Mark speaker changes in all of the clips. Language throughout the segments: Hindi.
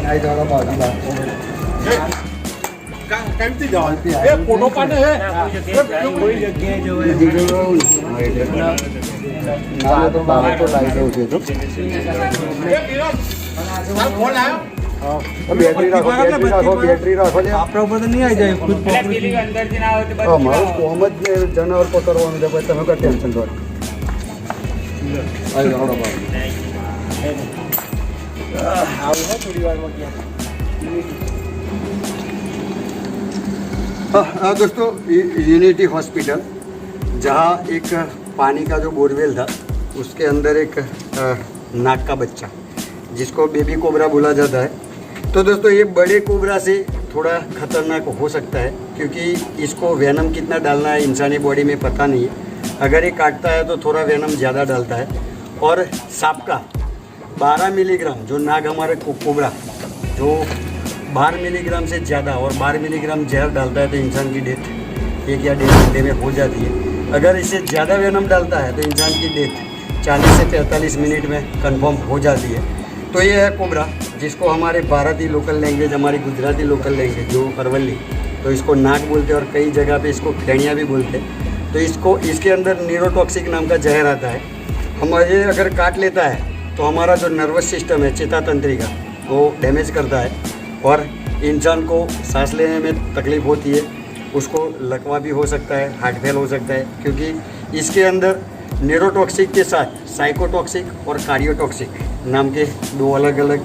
Speaker 1: आई जाओ बाजू बात
Speaker 2: कैंपी जाओ ये फोटो पाने है
Speaker 1: कोई जगह जो है ना तो बाहर तो लाइट होती है तो
Speaker 2: ये मीरा आप कौन आया
Speaker 1: बैटरी રાખો છે આપણા ઉપર તો નહીં આવી જાય ખુદ
Speaker 3: પેલી અંદર થી ના આવે તો બધું
Speaker 1: મારું કોમત ને જનાવર પકડવાનું છે પછી તમે કઈ ટેન્શન કરો આવી જાઓ બાબા આવો થોડી વારમાં क्या दोस्तों यूनिटी हॉस्पिटल जहाँ एक पानी का जो बोरवेल था उसके अंदर एक नाग का बच्चा जिसको बेबी कोबरा बोला जाता है। तो दोस्तों ये बड़े कोबरा से थोड़ा ख़तरनाक हो सकता है क्योंकि इसको वेनम कितना डालना है इंसानी बॉडी में पता नहीं है। अगर ये काटता है तो थोड़ा वेनम ज़्यादा डालता है। और सांप का 12 मिलीग्राम जो नाग हमारे कोबरा जो 12 मिलीग्राम से ज़्यादा और 12 मिलीग्राम जहर डालता है तो इंसान की डेथ 1 या 1.5 घंटे में हो जाती है। अगर इससे ज़्यादा वेनम डालता है तो इंसान की डेथ 40 से 45 मिनट में कंफर्म हो जाती है। तो ये है कोबरा जिसको हमारे भारतीय लोकल लैंग्वेज हमारी गुजराती लोकल लैंग्वेज जो अरवली तो इसको नाग बोलते हैं और कई जगह पे इसको खेड़िया भी बोलते हैं। तो इसके अंदर न्यूरोटॉक्सिक नाम का जहर आता है। हमारे अगर काट लेता है तो हमारा जो नर्वस सिस्टम है चेता तंत्रिका वो डैमेज करता है और इंसान को सांस लेने में तकलीफ़ होती है। उसको लकवा भी हो सकता है, हार्ट फेल हो सकता है क्योंकि इसके अंदर न्यूरोटॉक्सिक के साथ साइकोटॉक्सिक और कार्डियोटॉक्सिक नाम के 2 अलग अलग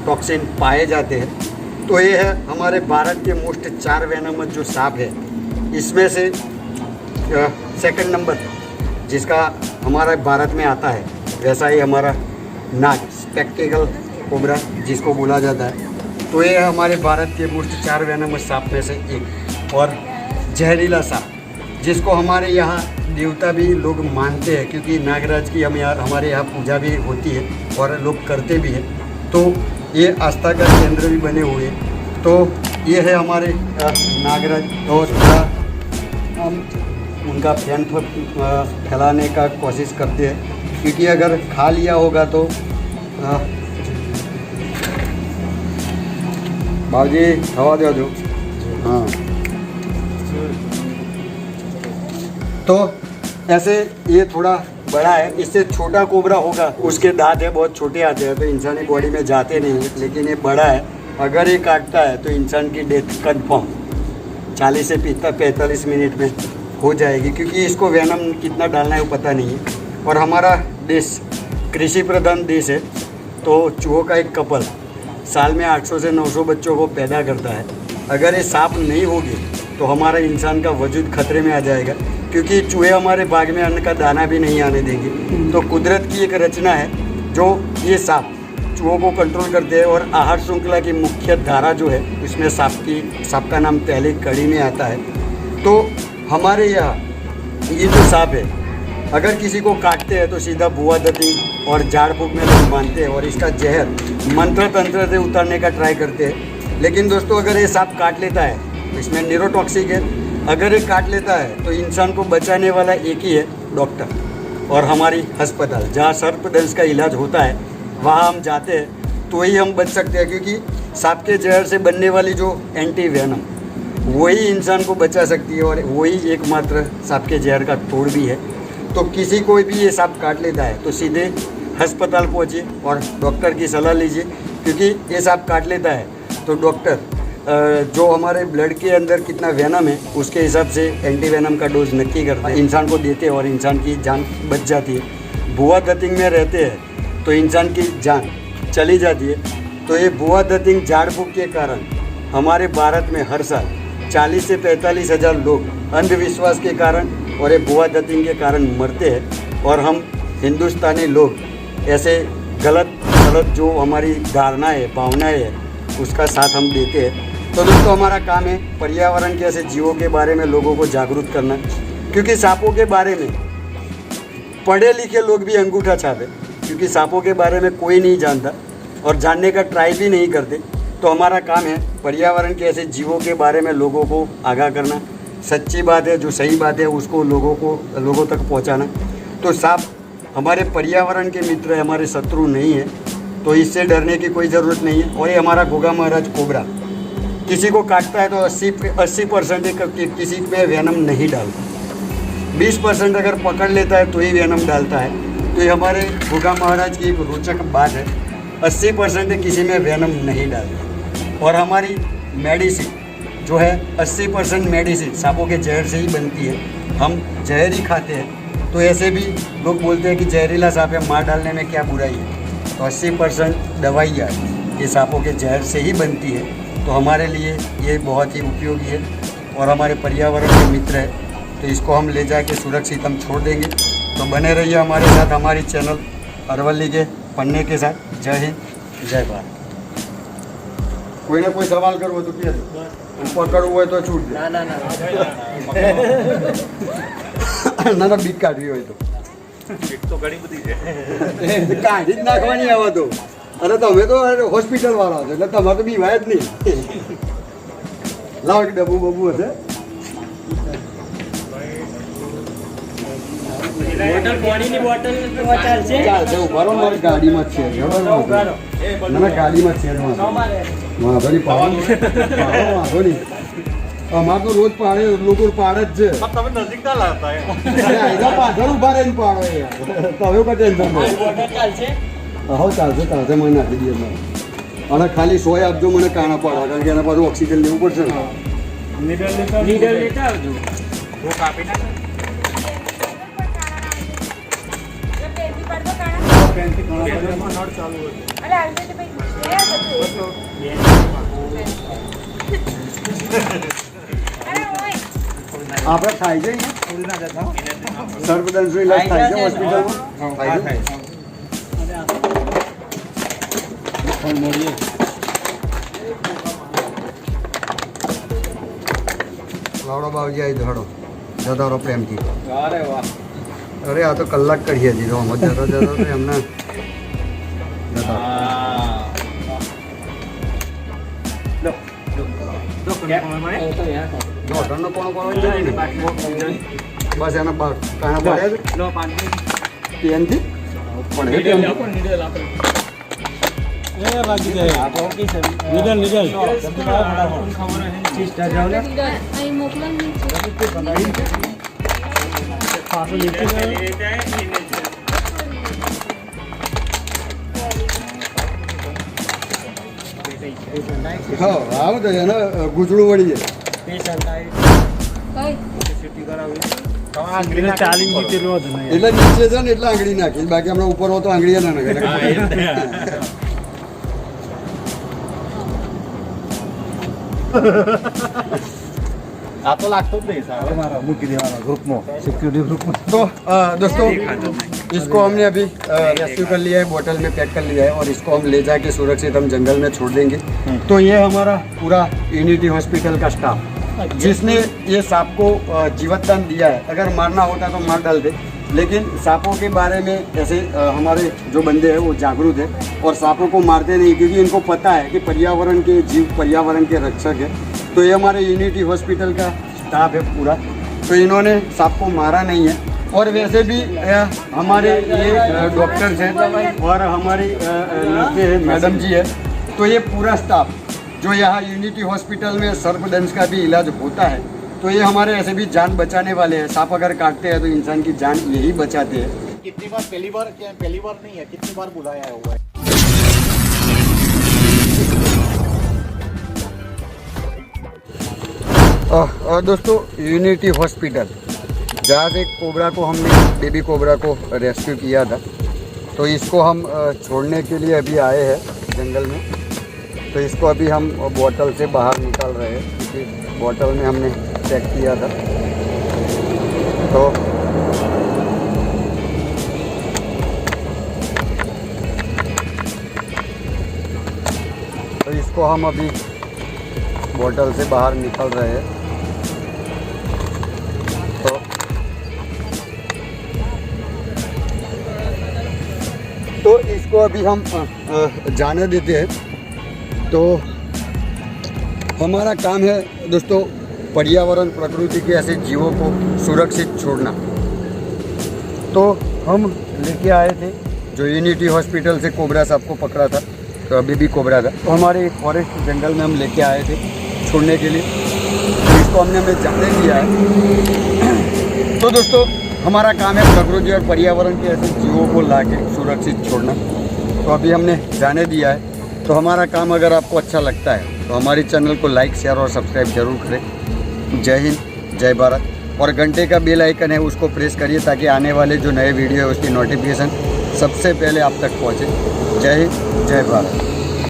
Speaker 1: टॉक्सिन पाए जाते हैं। तो ये है हमारे भारत के मोस्ट 4 वेनमस जो सांप है इसमें से सेकंड नंबर जिसका हमारा भारत में आता है वैसा ही हमारा नाग स्पेक्टिकल कोबरा जिसको बोला जाता है। तो ये है हमारे भारत के मोस्ट 4 वेनमस सांप में से एक और जहरीला सांप जिसको हमारे यहाँ देवता भी लोग मानते हैं क्योंकि नागराज की हमारे यहाँ पूजा भी होती है और लोग करते भी हैं। तो ये आस्था का केंद्र भी बने हुए हैं। तो ये है हमारे नागराज और हम उनका फैलाने का कोशिश करते हैं क्योंकि अगर खा लिया होगा तो बाबूजी हवा दे दो। हाँ तो ऐसे ये थोड़ा बड़ा है, इससे छोटा कोबरा होगा उसके दांत है बहुत छोटे आते हैं तो इंसानी बॉडी में जाते नहीं है। लेकिन ये बड़ा है, अगर ये काटता है तो इंसान की डेथ कंफर्म 40 से 45 मिनट में हो जाएगी क्योंकि इसको वेनम कितना डालना है वो पता नहीं है। और हमारा देश कृषि प्रधान देश है तो चूहों का एक कपल साल में 800 से 900 बच्चों को पैदा करता है। अगर ये सांप नहीं होगी तो हमारा इंसान का वजूद खतरे में आ जाएगा क्योंकि चूहे हमारे बाग में अन्न का दाना भी नहीं आने देंगे। तो कुदरत की एक रचना है जो ये सांप चूहों को कंट्रोल करते हैं और आहार श्रृंखला की मुख्य धारा जो है उसमें सांप का नाम पहले कड़ी में आता है। तो हमारे यहाँ ये जो सांप है अगर किसी को काटते हैं तो सीधा बुआ दती और झाड़ फूक में लोग बांधते हैं और इसका जहर मंत्र तंत्र से उतारने का ट्राई करते हैं। लेकिन दोस्तों अगर ये सांप काट लेता है तो इसमें न्यूरोटॉक्सिक है। अगर ये काट लेता है तो इंसान को बचाने वाला एक ही है डॉक्टर और हमारी अस्पताल जहाँ सर्पदंश का इलाज होता है वहाँ हम जाते हैं तो ही हम बच सकते हैं क्योंकि सांप के जहर से बनने वाली जो एंटी वेनम वही इंसान को बचा सकती है और वही एकमात्र सांप के जहर का तोड़ भी है। तो किसी को भी ये सांप काट लेता है तो सीधे अस्पताल पहुँचिए और डॉक्टर की सलाह लीजिए क्योंकि ये सांप काट लेता है तो डॉक्टर जो हमारे ब्लड के अंदर कितना वेनम है उसके हिसाब से एंटी वेनम का डोज नक्की करते हैं, इंसान को देते हैं और इंसान की जान बच जाती है। भुआ दतिंग में रहते हैं तो इंसान की जान चली जाती है। तो ये भुआ दतिंग झाड़ फूक के कारण हमारे भारत में हर साल 40 से 45 हज़ार लोग अंधविश्वास के कारण और ये भुआ दतिंग के कारण मरते हैं। और हम हिंदुस्तानी लोग ऐसे गलत जो हमारी धारणा है भावनाएँ है उसका साथ हम देते हैं। तो दोस्तों हमारा काम है पर्यावरण के ऐसे जीवों के बारे में लोगों को जागरूक करना क्योंकि सांपों के बारे में पढ़े लिखे लोग भी अंगूठा छापे क्योंकि सांपों के बारे में कोई नहीं जानता और जानने का ट्राई भी नहीं करते। तो हमारा काम है पर्यावरण के ऐसे जीवों के बारे में लोगों को आगाह करना, सच्ची बात है जो सही बात है उसको लोगों तक पहुंचाना। तो सांप हमारे पर्यावरण के मित्र है, हमारे शत्रु नहीं है। तो तो इससे डरने की कोई ज़रूरत नहीं है। और ये हमारा घोगा महाराज कोबरा किसी को काटता है तो 80% किसी में वेनम नहीं डालता, 20% अगर पकड़ लेता है तो ही वेनम डालता है। तो ये हमारे घोगा महाराज की एक रोचक बात है, 80% किसी में वेनम नहीं डालता। और हमारी मेडिसिन जो है 80% मेडिसिन सांपों के जहर से ही बनती है, हम जहर ही खाते हैं। तो ऐसे भी लोग बोलते हैं कि जहरीला सांप है, मार डालने में क्या बुराई है। तो 80% दवाइयाँ ये सांपों के जहर से ही बनती है। तो हमारे लिए ये बहुत ही उपयोगी है और हमारे पर्यावरण के मित्र है। तो इसको हम ले जाके सुरक्षित हम छोड़ देंगे। तो बने रहिए हमारे साथ, हमारी चैनल अरवल्ली के पन्ने के साथ। जय हिंद, जय भारत। कोई ना कोई सवाल करो तो क्या पकड़વું હોય તો છૂટ દે। ના ના બીક કાઢવી હોય તો
Speaker 2: તો ઘણી બધી છે,
Speaker 1: કાઢી જ નાખવાની આવે તો। અરે તમે તો હોસ્પિટલ વાળા છો એટલે તમારે તો બીવાય જ નહીં। લાવો એક ડબ્બુ બબ્બુ હશે। ચાલશે ઉભારો, મારી ગાડીમાં જ છે। ના ના ગાડીમાં જ છે, વાંધો નહીં, વાંધો નહીં। અમારે તો રોજ પાડે, લોકો પાડે જ છે।
Speaker 2: તમે નજીક ના લાવતા
Speaker 1: પાછળ ઉભા રહીને પાડો યાર, તમે કોઈ ટેન્શન નહીં। હા ચાલશે મને નાખી દઈએ મારે। અને ખાલી 100 આપજો મને કાણા પાડવા, કારણ કે એના પાછું ઓક્સિજન લેવું પડશે ને।
Speaker 3: નીડલ લેતા આવજો,
Speaker 2: वो काफी ना
Speaker 1: આપણે થાય છે સર્પદંશનો ઇલાજ થાય છે હોસ્પિટલમાં? થાય છે। લાવડો બાવજી આવી ધડો જતા રહો પ્રેમથી।
Speaker 3: અરે વાહ,
Speaker 1: અરે આ તો કલાક કરીએ છીએ તો આમ જતા તો એમને જતા। ડોક્ટરનો કોણ કોણ છે ને બસ એના કાણા પડ્યા છે પેનથી પણ હા આવું તો એને ગૂંચડું વળી જાય। એટલે નીચે છે ને એટલે આંગળી નાખી, બાકી હમણાં ઉપર હો તો આંગળી ના નાખે।
Speaker 2: આ તો લાગતો જ નહીં સાહેબ, મારા મૂકી દેવાના ગ્રુપમાં, સિક્योरिटी ग्रुप में।
Speaker 1: तो दोस्तों इसको हमने अभी रेस्क्यू कर लिया है, बोतल में पैक कर लिया है और इसको हम ले जाके सुरक्षित हम जंगल में छोड़ देंगे। तो ये हमारा पूरा यूनिटी हॉस्पिटल का स्टाफ जिसने ये सांप को जीवतदान दिया है। अगर मारना होता तो मार डालते, लेकिन सांपों के बारे में ऐसे हमारे जो बंदे हैं वो जागरूक है और सांपों को मारते नहीं, क्योंकि इनको पता है कि पर्यावरण के जीव पर्यावरण के रक्षक है। तो ये हमारे यूनिटी हॉस्पिटल का स्टाफ है पूरा। तो इन्होंने सांप को मारा नहीं है। और वैसे भी हमारे ये डॉक्टर्स हैं और हमारी मैडम जी है। तो ये पूरा स्टाफ जो यहाँ यूनिटी हॉस्पिटल में सर्पदंश का भी इलाज होता है, तो ये हमारे ऐसे भी जान बचाने वाले हैं। सांप अगर काटते हैं तो इंसान की जान यही बचाते हैं।
Speaker 2: कितनी बार, पहली बार नहीं है, कितनी बार बुलाया हुआ है?
Speaker 1: और दोस्तों यूनिटी हॉस्पिटल जहाँ से कोबरा को हमने बेबी कोबरा को रेस्क्यू किया था, तो इसको हम छोड़ने के लिए अभी आए हैं जंगल में। तो इसको अभी हम बोतल से बाहर निकाल रहे हैं, क्योंकि बोतल में हमने चेक किया था। तो इसको हम अभी बोतल से बाहर निकल रहे हैं। तो इसको अभी हम जाने देते हैं। तो हमारा काम है दोस्तों पर्यावरण प्रकृति के ऐसे जीवों को सुरक्षित छोड़ना। तो हम लेके आए थे जो यूनिटी हॉस्पिटल से कोबरा साहब को पकड़ा था, तो अभी भी कोबरा था, तो हमारे एक फॉरेस्ट जंगल में हम लेके आए थे छोड़ने के लिए। तो इसको हमने हमें जाने दिया है। तो दोस्तों हमारा काम है प्रकृति और पर्यावरण के ऐसे जीवों को ला के सुरक्षित छोड़ना। तो अभी हमने जाने दिया है। तो हमारा काम अगर आपको अच्छा लगता है तो हमारे चैनल को लाइक, शेयर और सब्सक्राइब जरूर करें। जय हिंद, जय भारत। और घंटे का बेल आइकन है उसको प्रेस करिए ताकि आने वाले जो नए वीडियो है उसकी नोटिफिकेशन सबसे पहले आप तक पहुँचे। जय हिंद, जय भारत।